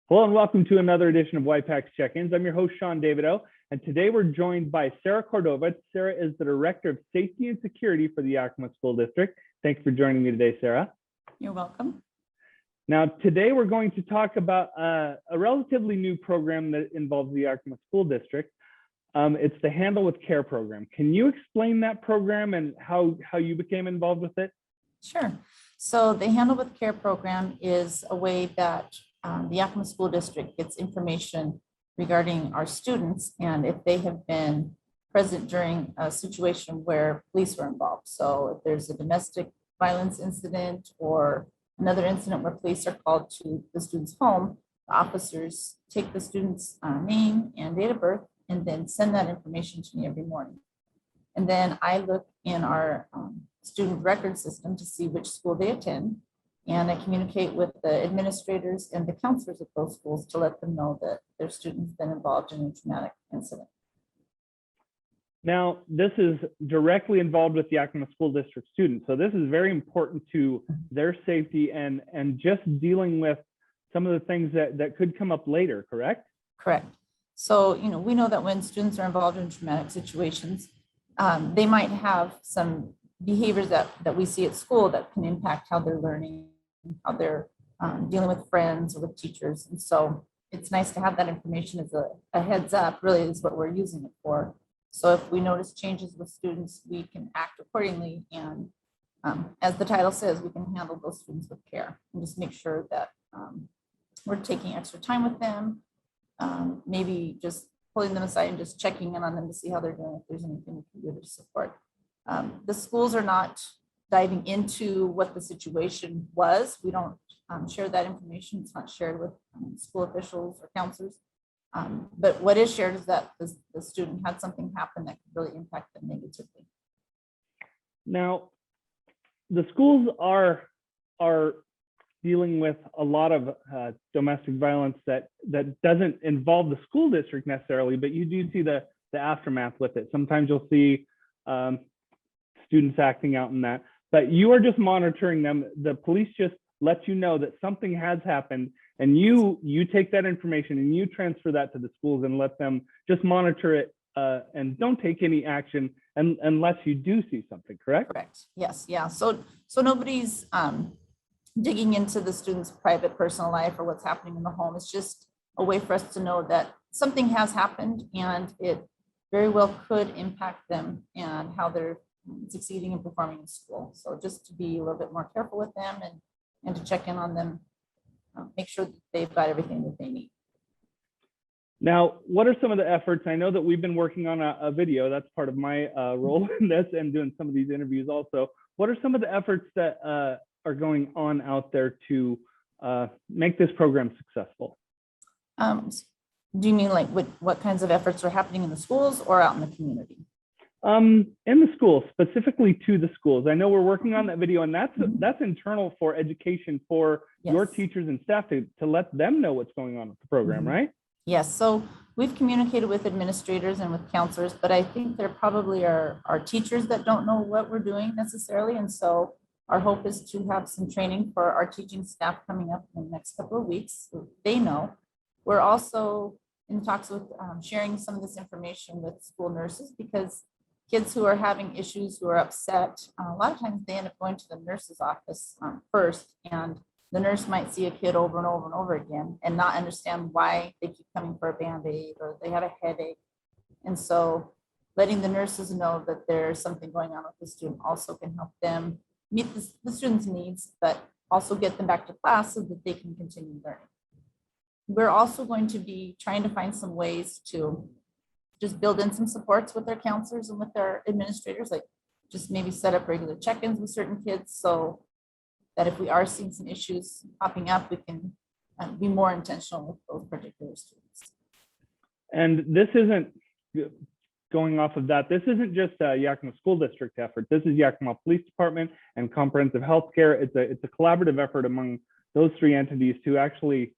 Hello and welcome to another edition of PAC Check-ins. I'm your host, Sean Davido, and today we're joined by Sara Cordova. Sara is the Director of Safety and Security for the Yakima School District. Thanks for joining me today, Sara. You're welcome. Now, today we're going to talk about a relatively new program that involves the Yakima School District. It's the Handle with Care program. Can you explain that program and how you became involved with it? Sure. So the Handle with Care program is a way that the Yakima School District gets information regarding our students and if they have been present during a situation where police were involved. So if there's a domestic violence incident or another incident where police are called to the student's home, the officers take the student's name and date of birth and then send that information to me every morning. And then I look in our student record system to see which school they attend. And I communicate with the administrators and the counselors at those schools to let them know that their student's been involved in a traumatic incident. Now, this is directly involved with the Yakima School District students. So this is very important to their safety and just dealing with some of the things that could come up later, correct? Correct. So, we know that when students are involved in traumatic situations, they might have some behaviors that we see at school that can impact how they're learning, how they're dealing with friends or with teachers. And so it's nice to have that information as a heads up, really is what we're using it for. So if we notice changes with students, we can act accordingly. And as the title says, we can handle those students with care and just make sure that we're taking extra time with them, maybe just pulling them aside and just checking in on them to see how they're doing, if there's anything we can do to support. The schools are not diving into what the situation was. We don't share that information. It's not shared with school officials or counselors. But what is shared is that the student had something happen that could really impact them negatively. Now, the schools are dealing with a lot of domestic violence that doesn't involve the school district necessarily, but you do see the aftermath with it. Sometimes you'll see students acting out in that, but you are just monitoring them. The police just let you know that something has happened, and you take that information and you transfer that to the schools and let them just monitor it and don't take any action unless you do see something, correct? Correct. Yes. Yeah. So nobody's digging into the student's private personal life or what's happening in the home. It's just a way for us to know that something has happened and it very well could impact them and how they're succeeding and performing in school. So just to be a little bit more careful with them and to check in on them, make sure that they've got everything that they need. Now, what are some of the efforts? I know that we've been working on a video. That's part of my role in this and doing some of these interviews also. What are some of the efforts that are going on out there to make this program successful? Do you mean like what kinds of efforts are happening in the schools or out in the community? In the schools, specifically to the schools. I know we're working on that video, and that's internal for education for your teachers and staff to let them know what's going on with the program, right? Yes. So we've communicated with administrators and with counselors, but I think there probably are teachers that don't know what we're doing necessarily. And so our hope is to have some training for our teaching staff coming up in the next couple of weeks, so they know. We're also in talks with sharing some of this information with school nurses, because kids who are having issues, who are upset, a lot of times they end up going to the nurse's office first, and the nurse might see a kid over and over and over again and not understand why they keep coming for a Band-Aid or they have a headache. And so letting the nurses know that there's something going on with the student also can help them meet the student's needs, but also get them back to class so that they can continue learning. We're also going to be trying to find some ways to just build in some supports with their counselors and with their administrators, like just maybe set up regular check-ins with certain kids so that if we are seeing some issues popping up, we can be more intentional with those particular students. And this isn't, going off of that, this isn't just a Yakima School District effort. This is Yakima Police Department and Comprehensive Health Care. It's a collaborative effort among those three entities to actually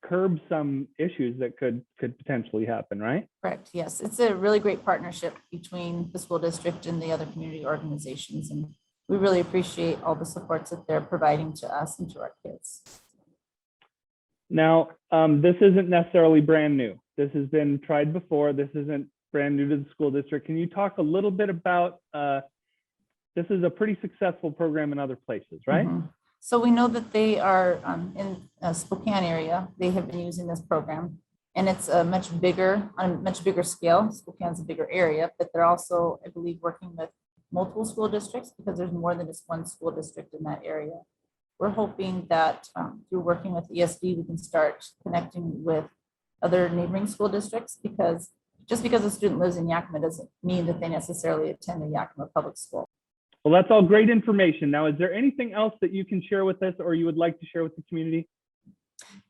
curb some issues that could potentially happen, right? Correct. Yes, it's a really great partnership between the school district and the other community organizations, and we really appreciate all the supports that they're providing to us and to our kids. Now, this isn't necessarily brand new. This has been tried before. This isn't brand new to the school district. Can you talk a little bit about, this is a pretty successful program in other places, right? Mhm. So we know that they are in Spokane area. They have been using this program, and it's a much bigger, on a much bigger scale. Spokane's a bigger area, but they're also, I believe, working with multiple school districts because there's more than just one school district in that area. We're hoping that through working with YSD, we can start connecting with other neighboring school districts, because just because a student lives in Yakima doesn't mean that they necessarily attend a Yakima public school. Well, that's all great information. Now, is there anything else that you can share with us or you would like to share with the community?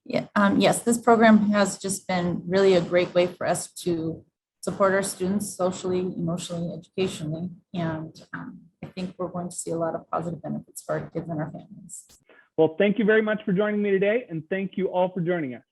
Yeah, yes, this program has just been really a great way for us to support our students socially, emotionally, educationally, and I think we're going to see a lot of positive benefits for our kids and our families. Well, thank you very much for joining me today, and thank you all for joining us.